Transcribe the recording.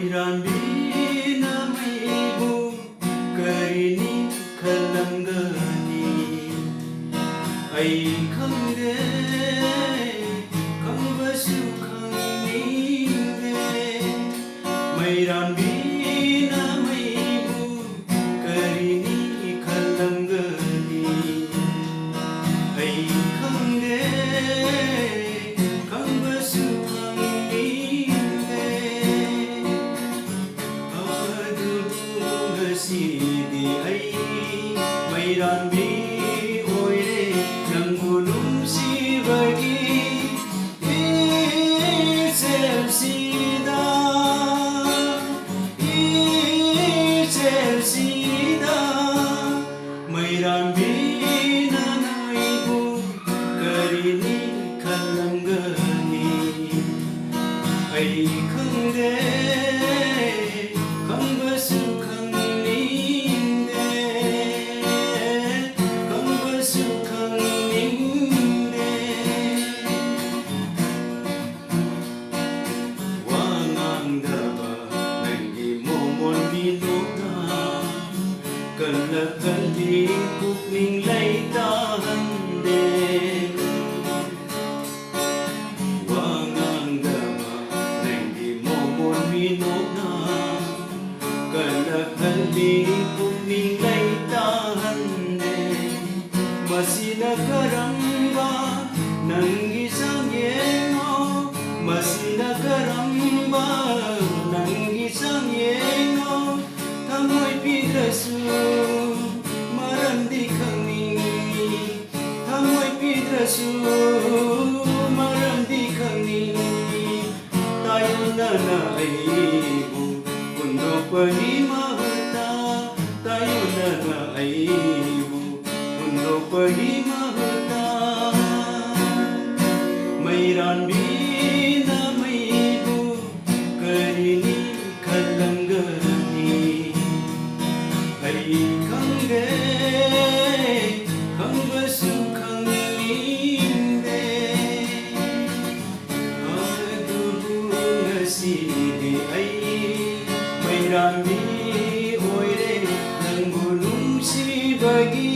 ꯃꯩꯔꯥꯟꯕꯤꯅ ꯃꯩꯕꯨ ꯀꯔꯤꯅꯤ ꯈꯜꯂꯝꯒꯅꯤ ꯑꯩ ꯈꯪꯗꯦ ꯈꯪꯕꯁꯨ ꯈꯪꯅꯤꯡꯗꯦ ꯃꯩꯔꯥꯟꯕꯤꯅ ꯃꯩꯕꯨ ꯀꯔꯤꯅꯤ ꯈꯜꯂꯝꯒꯅꯤ ꯑꯩ ꯈꯪꯗꯦ ꯈꯪꯕꯁꯨ ꯉꯁꯤꯗꯤ ꯑꯩ ꯃꯩꯔꯥꯟꯕꯤ ꯑꯣꯏꯔꯦ ꯅꯪꯕꯨ ꯅꯨꯡꯁꯤꯕꯒꯤ ꯏꯆꯦꯜꯁꯤꯗ ꯃꯩꯔꯥꯟꯕꯤꯅ ꯅꯣꯏꯕꯨ ꯀꯔꯤꯅꯤ ꯈꯜꯂꯝꯒꯅꯤ ꯑꯩ ꯈꯪꯗꯦ ꯈꯪꯕꯁꯨ kalakali pukning laitaande wangang dama nanggi momon minona kalakali pukning laitaande masina karamba nanggi sangyeno masina karamba nanggi sangyeno thamoy pidrasu maramdi khangni thamoy pidrasu maramdi khangni tayona na aibu pundo pani mahta tayona na aibu pundo pani mahta mairanbina maibu karini khalangani ꯑꯩ ꯈꯪꯗꯦ ꯈꯪꯕꯁꯨ ꯈꯪꯅꯤꯡꯗꯦ ꯑꯗꯨꯕꯨ ꯉꯁꯤꯗꯤ ꯑꯩ ꯃꯩꯔꯥꯟꯕꯤ ꯑꯣꯏꯔꯦ ꯅꯪꯕꯨ ꯅꯨꯡꯁꯤꯕꯒꯤ